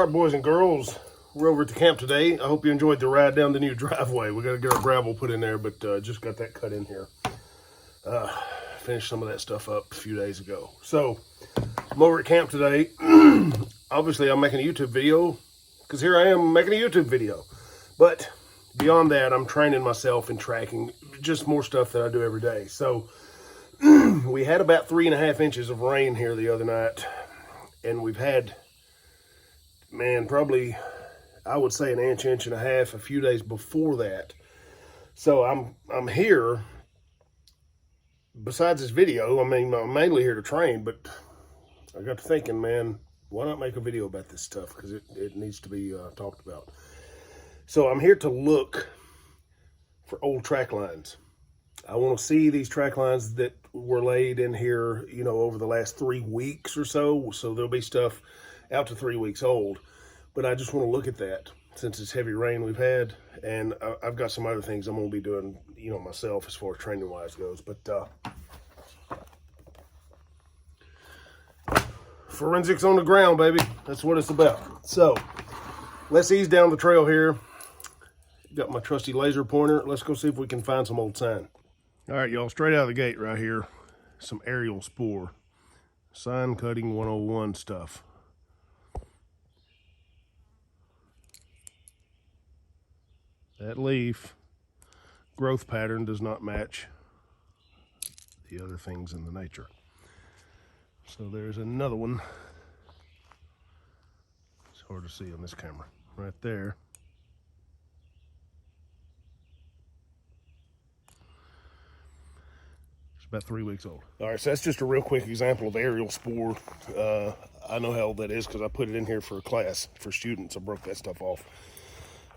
All right, boys and girls, we're over at the camp today. I hope you enjoyed the ride down the new driveway. We got to get our gravel put in there, but just got that cut in here. Finished some of that stuff up a few days ago. So I'm over at camp today. Obviously, I'm making a YouTube video because here I am making a YouTube video. But beyond that, I'm training myself and tracking just more stuff that I do every day. So we had about 3.5 inches of rain here the other night, and we've had, man, probably, I would say, 1 inch, 1.5 inches a few days before that. So I'm here, besides this video, I mean, I'm mainly here to train, but I got to thinking, man, why not make a video about this stuff? Because it needs to be talked about. So I'm here to look for old track lines. I want to see these track lines that were laid in here, you know, over the last 3 weeks or so. So there'll be stuff out to 3 weeks old. But I just want to look at that since it's heavy rain we've had. And I've got some other things I'm going to be doing, you know, myself as far as training-wise goes. But forensics on the ground, baby. That's what it's about. So let's ease down the trail here. Got my trusty laser pointer. Let's go see if we can find some old sign. All right, y'all, straight out of the gate right here, some aerial spoor. Sign cutting 101 stuff. That leaf growth pattern does not match the other things in the nature. So there's another one. It's hard to see on this camera. Right there. About 3 weeks old. All right, so that's just a real quick example of aerial spoor. I know how old that is because I put it in here for a class for students. I broke that stuff off.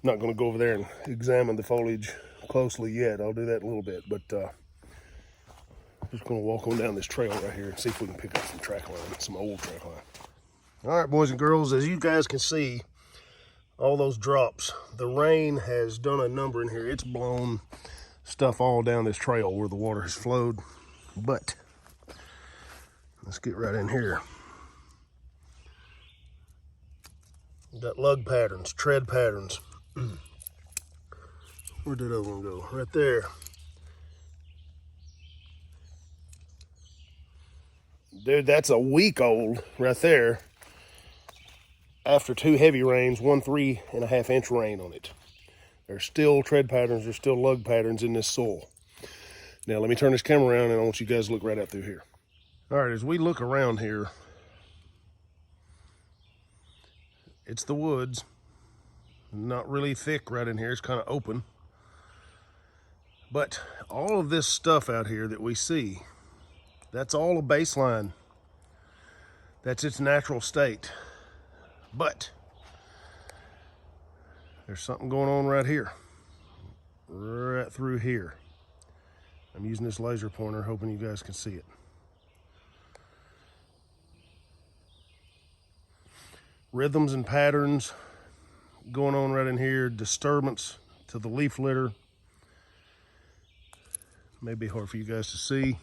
I'm not going to go over there and examine the foliage closely yet. I'll do that in a little bit, but I'm just going to walk on down this trail right here and see if we can pick up some track line, some old track line. All right, boys and girls, as you guys can see, all those drops, the rain has done a number in here. It's blown stuff all down this trail where the water has flowed. But let's get right in here. We've got lug patterns, tread patterns. Where did that one go? Right there. Dude, that's a week old right there. After 2 heavy rains, 1 3.5 inch rain on it. There's still tread patterns, there's still lug patterns in this soil. Now, let me turn this camera around and I want you guys to look right out through here. All right, as we look around here, it's the woods. Not really thick right in here, it's kind of open. But all of this stuff out here that we see, that's all a baseline. That's its natural state. But there's something going on right here, right through here. I'm using this laser pointer, hoping you guys can see it. Rhythms and patterns going on right in here. Disturbance to the leaf litter. May be hard for you guys to see.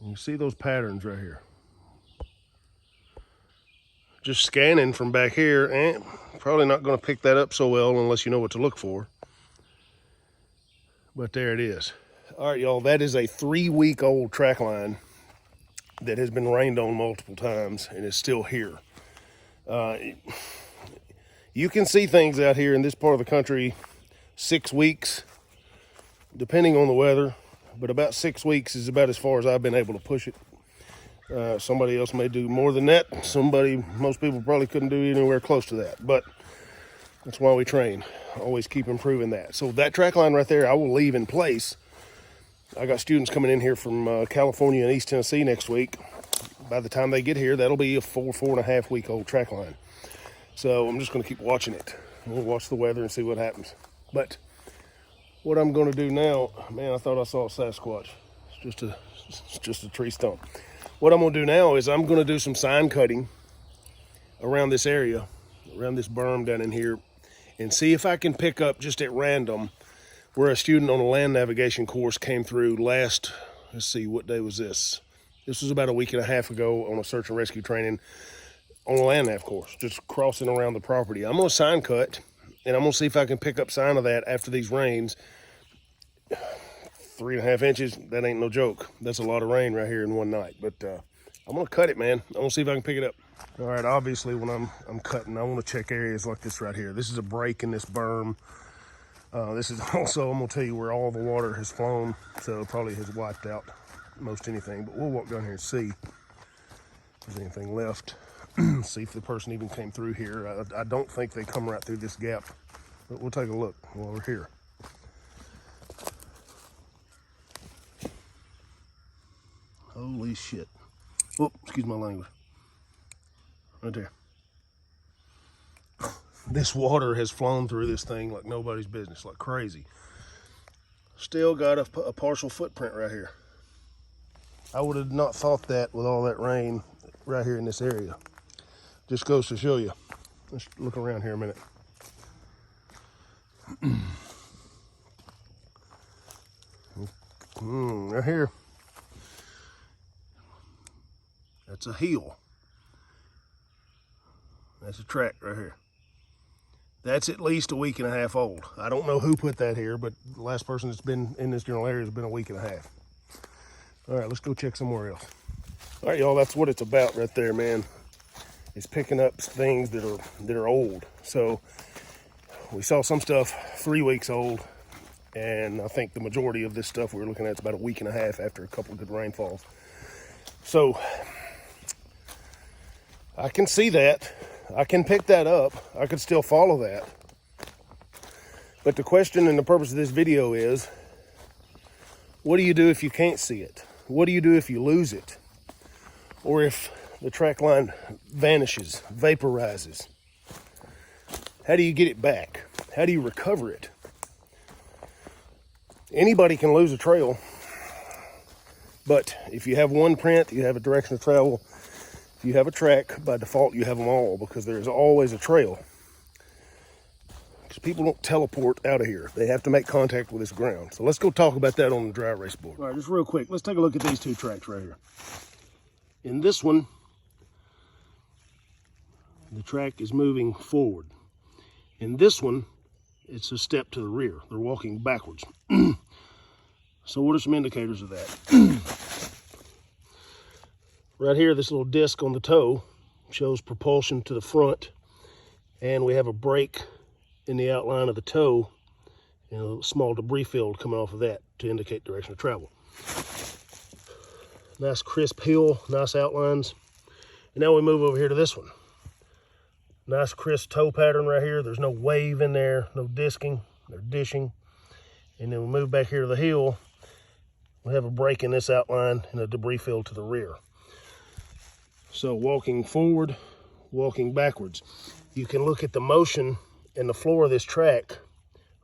You can see those patterns right here. Just scanning from back here, probably not going to pick that up so well unless you know what to look for. But there it is. All right, y'all, that is a 3-week-old track line that has been rained on multiple times and is still here. You can see things out here in this part of the country 6 weeks, depending on the weather, but about 6 weeks is about as far as I've been able to push it. Somebody else may do more than that. Most people probably couldn't do anywhere close to that, but that's why we train. Always keep improving that. So that track line right there, I will leave in place. I got students coming in here from California and East Tennessee next week. By the time they get here, that'll be a 4.5 week old track line. So I'm just going to keep watching it. We'll watch the weather and see what happens. But what I'm going to do now, man, I thought I saw a Sasquatch. It's just a tree stump. What I'm going to do now is I'm going to do some sign cutting around this area, around this berm down in here, and see if I can pick up just at random where a student on a land navigation course came through last, let's see, what day was this? This was about a week and a half ago on a search and rescue training. on a land nav course, just crossing around the property. I'm gonna sign cut, and I'm gonna see if I can pick up sign of that after these rains. 3.5 inches, that ain't no joke. That's a lot of rain right here in one night. But I'm gonna cut it, man. I'm gonna see if I can pick it up. All right, obviously when I'm cutting, I wanna check areas like this right here. This is a break in this berm. This is also, I'm gonna tell you where all the water has flown, so it probably has wiped out most anything. But we'll walk down here and see if there's anything left. See if the person even came through here. I don't think they come right through this gap, but we'll take a look while we're here. Holy shit. Oh, excuse my language. Right there. This water has flown through this thing like nobody's business, like crazy. Still got a partial footprint right here. I would have not thought that with all that rain right here in this area. Just goes to show you. Let's look around here a minute. Right here. That's a hill. That's a track right here. That's at least a week and a half old. I don't know who put that here, but the last person that's been in this general area has been a week and a half. All right, let's go check somewhere else. All right, y'all, that's what it's about right there, man. It's picking up things that are old. So we saw some stuff 3 weeks old, and I think the majority of this stuff we were looking at is about a week and a half after a couple of good rainfalls. So I can see that. I can pick that up. I could still follow that. But the question and the purpose of this video is, what do you do if you can't see it? What do you do if you lose it? Or if the track line vanishes, vaporizes? How do you get it back? How do you recover it? Anybody can lose a trail, but if you have one print, you have a direction of travel. If you have a track, by default, you have them all, because there's always a trail. Because people don't teleport out of here. They have to make contact with this ground. So let's go talk about that on the dry erase board. All right, just real quick, let's take a look at these two tracks right here. In this one, the track is moving forward. In this one, it's a step to the rear. They're walking backwards. So what are some indicators of that? Right here, this little disc on the toe shows propulsion to the front, and we have a break in the outline of the toe and a small debris field coming off of that to indicate direction of travel. Nice crisp hill, nice outlines. And now we move over here to this one. Nice crisp toe pattern right here. There's no wave in there, no disking or dishing. And then we move back here to the hill. We have a break in this outline and a debris field to the rear. So walking forward, walking backwards. You can look at the motion in the floor of this track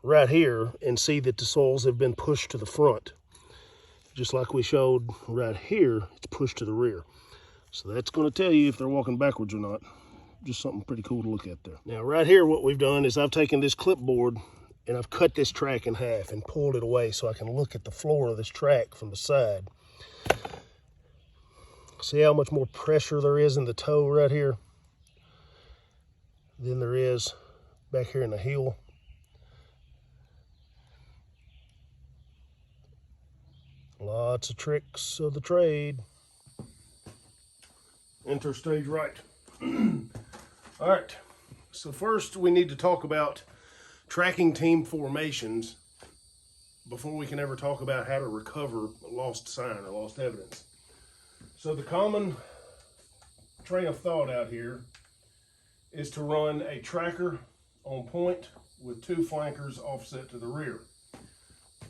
right here and see that the soils have been pushed to the front. Just like we showed right here, it's pushed to the rear. So that's going to tell you if they're walking backwards or not. Just something pretty cool to look at there. Now right here, what we've done is I've taken this clipboard and I've cut this track in half and pulled it away so I can look at the floor of this track from the side. See how much more pressure there is in the toe right here than there is back here in the heel. Lots of tricks of the trade. Enter stage right. All right, so first we need to talk about tracking team formations before we can ever talk about how to recover a lost sign or lost evidence. So the common train of thought out here is to run a tracker on point with two flankers offset to the rear.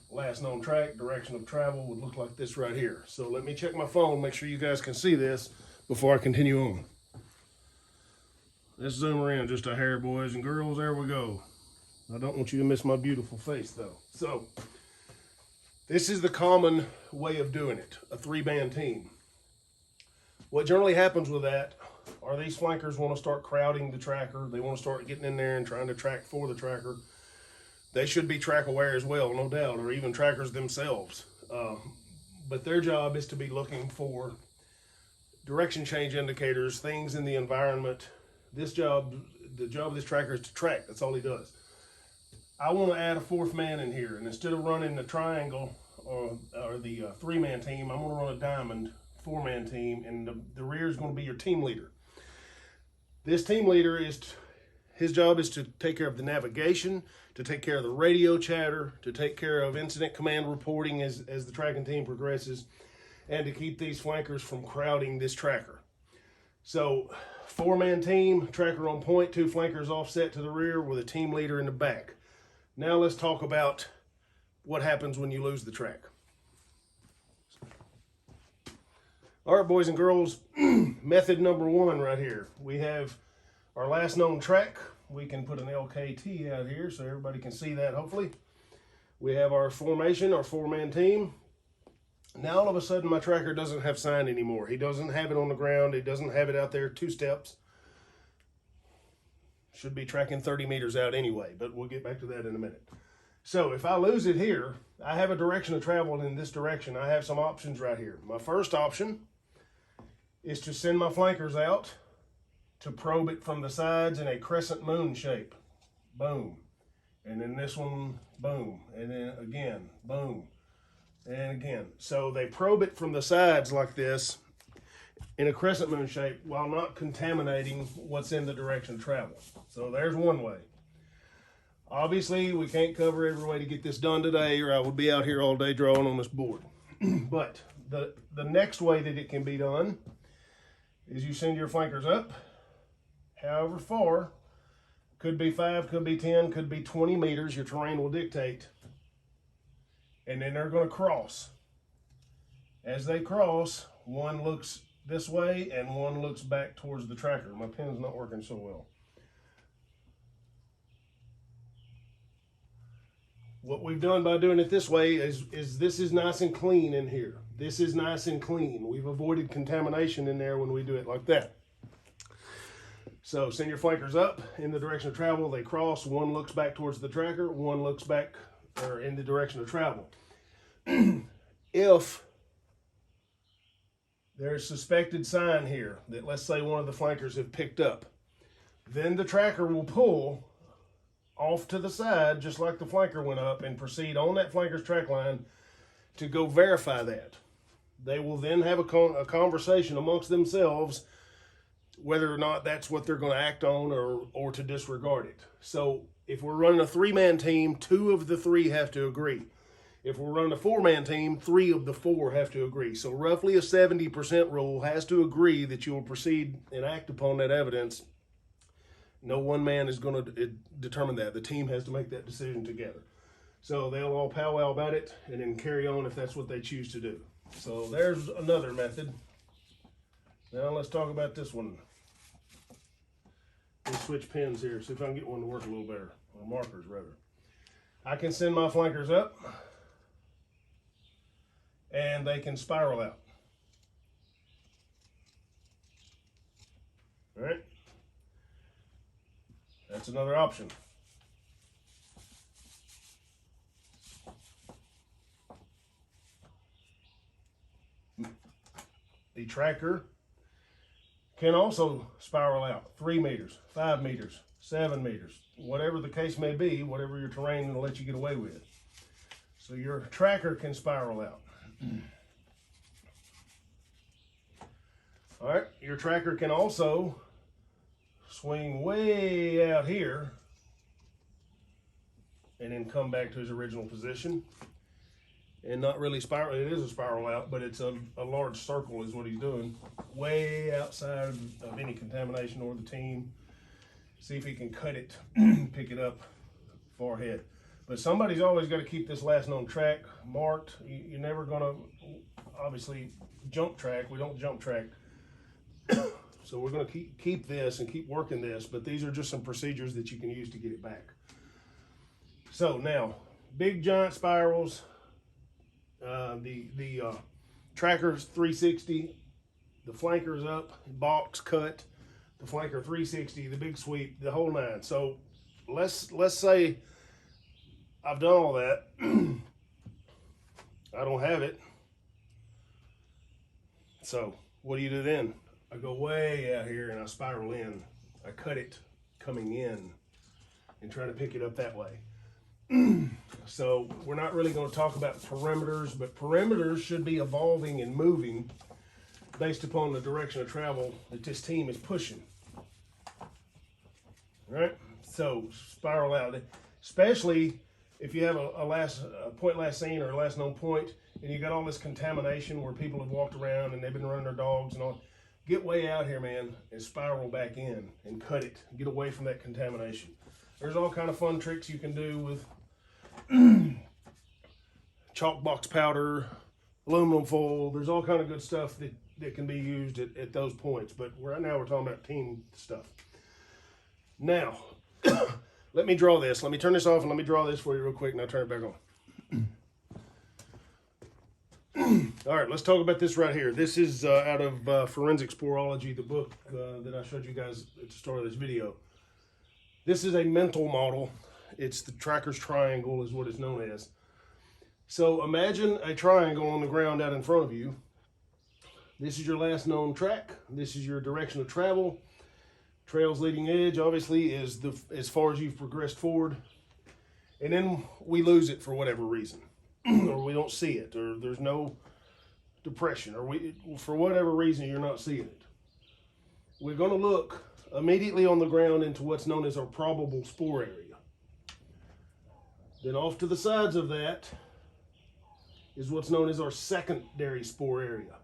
Last known track, direction of travel would look like this right here. So let me check my phone, make sure you guys can see this before I continue on. Let's zoom around just a hair, boys and girls. There we go. I don't want you to miss my beautiful face though. So this is the common way of doing it, a three-man team. What generally happens with that are these flankers want to start crowding the tracker. They want to start getting in there and trying to track for the tracker. They should be track aware as well, no doubt, or even trackers themselves. But their job is to be looking for direction change indicators, things in the environment. The job of this tracker is to track. That's all he does. I want to add a fourth man in here, and instead of running the triangle or the three-man team, I'm going to run a diamond four-man team, and the rear is going to be your team leader. This team leader his job is to take care of the navigation, to take care of the radio chatter, to take care of incident command reporting as the tracking team progresses, and to keep these flankers from crowding this tracker. So, four-man team, tracker on point, two flankers offset to the rear with a team leader in the back. Now let's talk about what happens when you lose the track. All right, boys and girls, method number one right here. We have our last known track. We can put an LKT out here so everybody can see that, hopefully. We have our formation, our four-man team. Now all of a sudden my tracker doesn't have sign anymore. He doesn't have it on the ground. He doesn't have it out there 2 steps. Should be tracking 30 meters out anyway, but we'll get back to that in a minute. So if I lose it here, I have a direction of travel in this direction. I have some options right here. My first option is to send my flankers out to probe it from the sides in a crescent moon shape. Boom. And then this one, boom. And then again, boom. And again. So they probe it from the sides like this in a crescent moon shape while not contaminating what's in the direction of travel. So there's one way. Obviously, we can't cover every way to get this done today, or I would be out here all day drawing on this board. But the next way that it can be done is you send your flankers up, however far, could be 5, could be 10, could be 20 meters, your terrain will dictate. And then they're going to cross. As they cross, one looks this way and one looks back towards the tracker. My pen's not working so well. What we've done by doing it this way is this is nice and clean in here. This is nice and clean. We've avoided contamination in there when we do it like that. So send your flankers up in the direction of travel. They cross. One looks back towards the tracker. One looks back or in the direction of travel. If there's suspected sign here that, let's say, one of the flankers have picked up, then the tracker will pull off to the side just like the flanker went up and proceed on that flanker's track line to go verify that. They will then have a conversation amongst themselves whether or not that's what they're going to act on or to disregard it. So if we're running a 3-man team, 2 of the 3 have to agree. If we're running a 4-man team, 3 of the 4 have to agree. So roughly a 70% rule has to agree that you will proceed and act upon that evidence. No one man is going to determine that. The team has to make that decision together. So they'll all powwow about it and then carry on if that's what they choose to do. So there's another method. Now let's talk about this one. Let's switch pens here, see if I can get one to work a little better, or markers rather. I can send my flankers up and they can spiral out. All right. That's another option. The tracker can also spiral out 3 meters, 5 meters, 7 meters, whatever the case may be, whatever your terrain will let you get away with. So your tracker can spiral out. All right, your tracker can also swing way out here and then come back to his original position and not really spiral. It is a spiral out, but it's a large circle is what he's doing, way outside of any contamination or the team. See if he can cut it, pick it up far ahead. But somebody's always got to keep this last known track marked. You're never going to, obviously, jump track. We don't jump track. So we're going to keep this and keep working this, but these are just some procedures that you can use to get it back. So now, big giant spirals, the tracker's 360, the flanker's up, box cut, the flanker 360, the big sweep, the whole 9. So let's say I've done all that. I don't have it. So What do you do then? I go way out here and I spiral in. I cut it coming in and try to pick it up that way. So we're not really going to talk about perimeters, but perimeters should be evolving and moving based upon the direction of travel that this team is pushing. Right? So spiral out, especially if you have a point last seen or a last known point, and you got all this contamination where people have walked around and they've been running their dogs and all. Get way out here, man, and spiral back in and cut it. Get away from that contamination. There's all kind of fun tricks you can do with chalk box powder, aluminum foil. There's all kind of good stuff that can be used at those points. But right now we're talking about team stuff. Now, let me draw this. Let me turn this off and let me draw this for you real quick and I'll turn it back on. All right, let's talk about this right here. This is out of Forensic Sporology, the book that I showed you guys at the start of this video. This is a mental model. It's the tracker's triangle is what it's known as. So imagine a triangle on the ground out in front of you. This is your last known track. This is your direction of travel. Trail's leading edge, obviously, is as far as you've progressed forward. And then we lose it for whatever reason. Or we don't see it, or there's no depression, or for whatever reason you're not seeing it. We're going to look immediately on the ground into what's known as our probable spoor area. Then off to the sides of that is what's known as our secondary spoor area.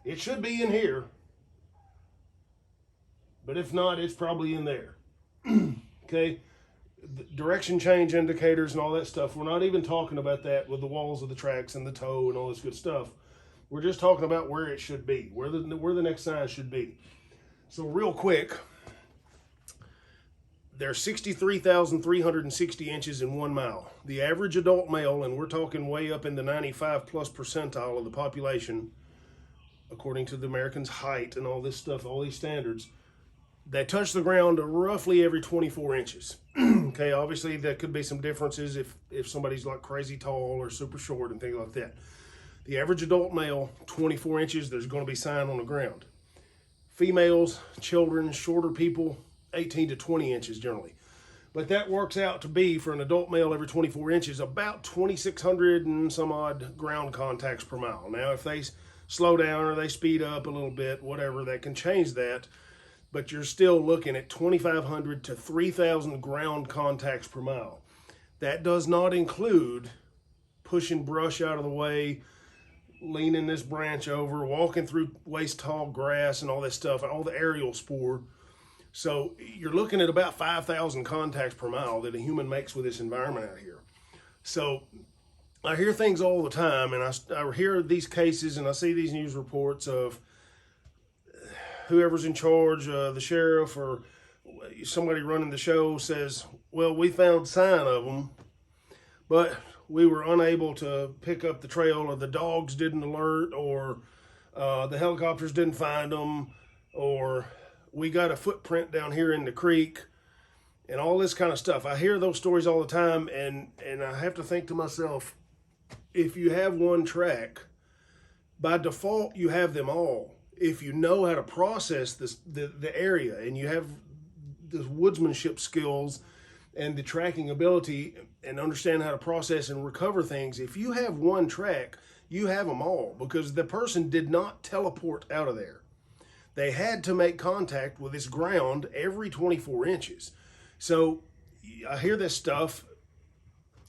It should be in here, but if not, it's probably in there. Okay? Direction change indicators and all that stuff. We're not even talking about that with the walls of the tracks and the toe and all this good stuff. We're just talking about where it should be, where the next sign should be. So real quick, there's 63,360 inches in 1 mile. The average adult male, and we're talking way up in the 95 plus percentile of the population, according to the Americans' height and all this stuff, all these standards, they touch the ground roughly every 24 inches. Okay, obviously there could be some differences if somebody's like crazy tall or super short and things like that. The average adult male, 24 inches, there's going to be sign on the ground. Females, children, shorter people, 18 to 20 inches generally. But that works out to be, for an adult male every 24 inches, about 2,600 and some odd ground contacts per mile. Now, if they slow down or they speed up a little bit, whatever, that can change that. But you're still looking at 2,500 to 3,000 ground contacts per mile. That does not include pushing brush out of the way, leaning this branch over, walking through waist-tall grass and all this stuff, all the aerial spoor. So you're looking at about 5,000 contacts per mile that a human makes with this environment out here. So I hear things all the time, and I hear these cases and I see these news reports of whoever's in charge, the sheriff or somebody running the show says, well, we found sign of them, but we were unable to pick up the trail, or the dogs didn't alert, or the helicopters didn't find them, or we got a footprint down here in the creek, and all this kind of stuff. I hear those stories all the time, and I have to think to myself, if you have one track, by default you have them all. If you know how to process the area, and you have the woodsmanship skills and the tracking ability and understand how to process and recover things, if you have one track, you have them all, because the person did not teleport out of there. They had to make contact with this ground every 24 inches. So I hear this stuff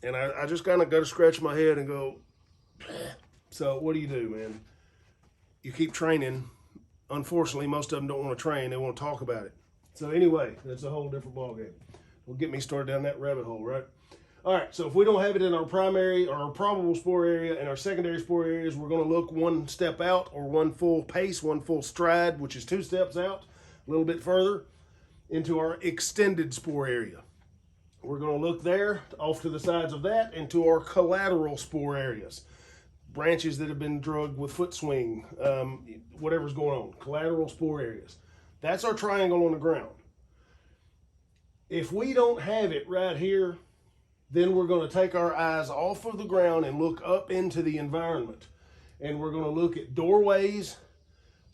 and I just kind of got to scratch my head and go, so what do you do, man? You keep training. Unfortunately, most of them don't want to train. They want to talk about it. So anyway, that's a whole different ballgame. Will get me started down that rabbit hole, right? All right, so if we don't have it in our primary or our probable spoor area and our secondary spoor areas, we're going to look one step out, or one full pace, one full stride, which is 2 steps out, a little bit further, into our extended spoor area. We're going to look there, off to the sides of that, into our collateral spoor areas. Branches that have been drugged with foot swing, whatever's going on, collateral spoor areas. That's our triangle on the ground. If we don't have it right here, then we're going to take our eyes off of the ground and look up into the environment. And we're going to look at doorways,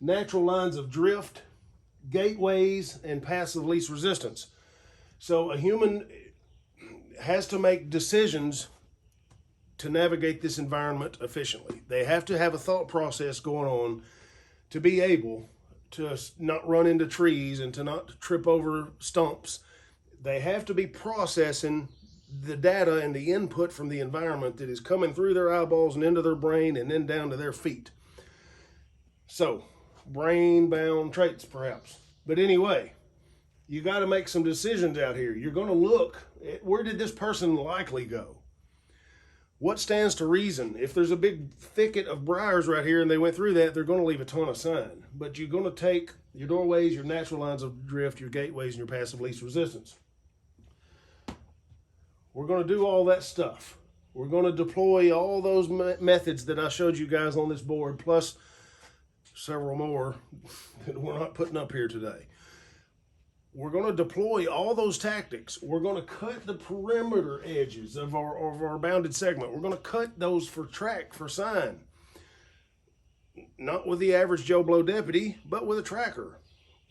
natural lines of drift, gateways, and paths of least resistance. So a human has to make decisions to navigate this environment efficiently. They have to have a thought process going on to be able to not run into trees and to not trip over stumps. They have to be processing the data and the input from the environment that is coming through their eyeballs and into their brain and then down to their feet. So, brain-bound traits, perhaps. But anyway, you got to make some decisions out here. You're going to look at where did this person likely go? What stands to reason? If there's a big thicket of briars right here and they went through that, they're going to leave a ton of sign. But you're going to take your doorways, your natural lines of drift, your gateways, and your paths of least resistance. We're going to do all that stuff. We're going to deploy all those methods that I showed you guys on this board, plus several more that we're not putting up here today. We're going to deploy all those tactics. We're going to cut the perimeter edges of our bounded segment. We're going to cut those for track, for sign. Not with the average Joe Blow deputy, but with a tracker.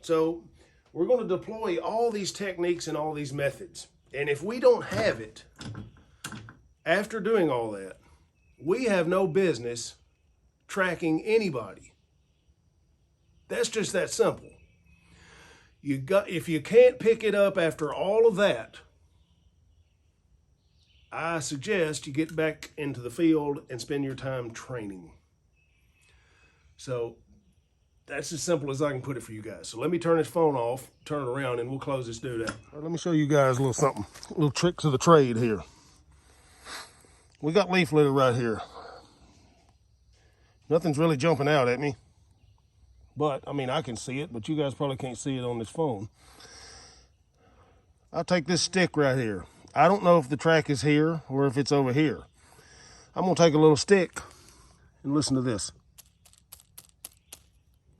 So we're going to deploy all these techniques and all these methods. And if we don't have it, after doing all that, we have no business tracking anybody. That's just that simple. If you can't pick it up after all of that, I suggest you get back into the field and spend your time training. So that's as simple as I can put it for you guys. So let me turn this phone off, turn it around, and we'll close this dude out. All right, let me show you guys a little something, a little tricks of the trade here. We got leaf litter right here. Nothing's really jumping out at me. But, I mean, I can see it, but you guys probably can't see it on this phone. I'll take this stick right here. I don't know if the track is here or if it's over here. I'm going to take a little stick and listen to this.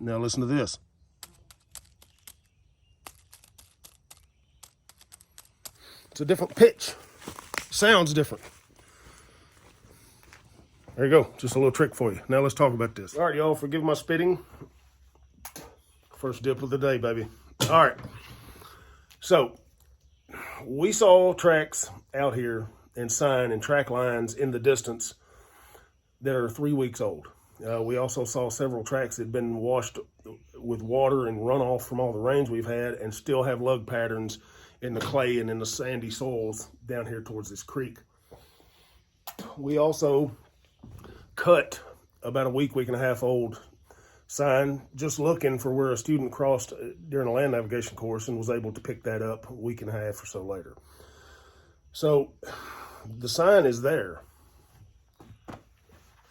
Now listen to this. It's a different pitch. Sounds different. There you go. Just a little trick for you. Now let's talk about this. All right, y'all, forgive my spitting. First dip of the day, baby. All right. So we saw tracks out here and sign and track lines in the distance that are 3 weeks old. We also saw several tracks that had been washed with water and runoff from all the rains we've had and still have lug patterns in the clay and in the sandy soils down here towards this creek. We also cut about a week and a half old sign, just looking for where a student crossed during a land navigation course and was able to pick that up a week and a half or so later. So the sign is there.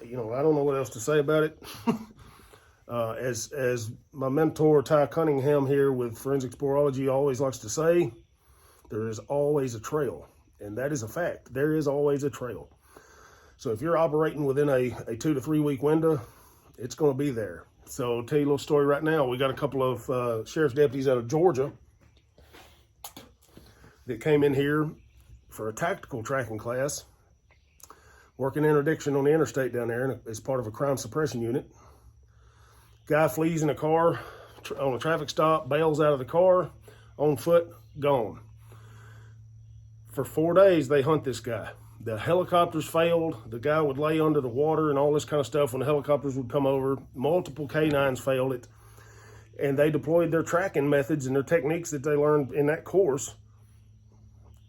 You know, I don't know what else to say about it. As my mentor, Ty Cunningham here with Forensic Spoorology always likes to say, there is always a trail. And that is a fact. There is always a trail. So if you're operating within a 2 to 3 week window, it's going to be there. So I'll tell you a little story right now. We got a couple of sheriff's deputies out of Georgia that came in here for a tactical tracking class, working interdiction on the interstate down there as part of a crime suppression unit. Guy flees in a car on a traffic stop, bails out of the car, on foot, gone. For 4 days, they hunt this guy. The helicopters failed. The guy would lay under the water and all this kind of stuff when the helicopters would come over. Multiple canines failed it. And they deployed their tracking methods and their techniques that they learned in that course.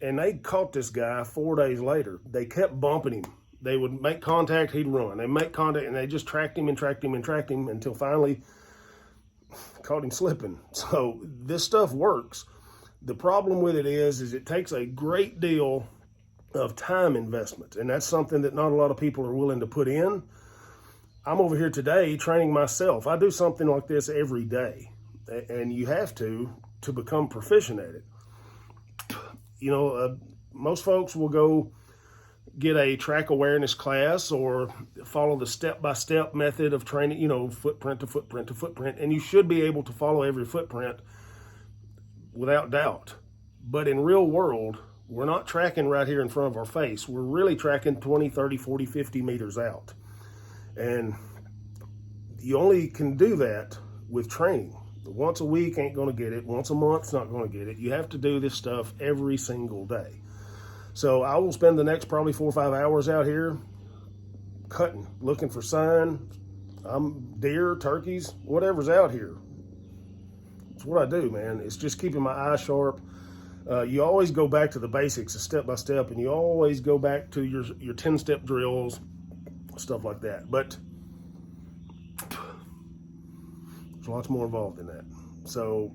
And they caught this guy 4 days later. They kept bumping him. They would make contact, he'd run. They make contact, and they just tracked him and tracked him and tracked him until finally caught him slipping. So this stuff works. The problem with it is it takes a great deal of time investment, and that's something that not a lot of people are willing to put in. I'm over here today training myself. I do something like this every day, and you have to become proficient at it. You know, most folks will go get a track awareness class or follow the step-by-step method of training, you know, footprint to footprint to footprint, and you should be able to follow every footprint without doubt. But in real world, we're not tracking right here in front of our face. We're really tracking 20, 30, 40, 50 meters out. And you only can do that with training. Once a week ain't going to get it. Once a month's not going to get it. You have to do this stuff every single day. So I will spend the next probably 4 or 5 hours out here cutting, looking for sign. Deer, turkeys, whatever's out here. It's what I do, man. It's just keeping my eye sharp. You always go back to the basics, step by step, and you always go back to your 10-step drills, stuff like that. But there's lots more involved in that. So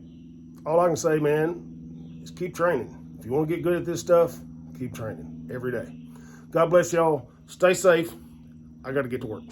all I can say, man, is keep training. If you want to get good at this stuff, keep training every day. God bless y'all. Stay safe. I got to get to work.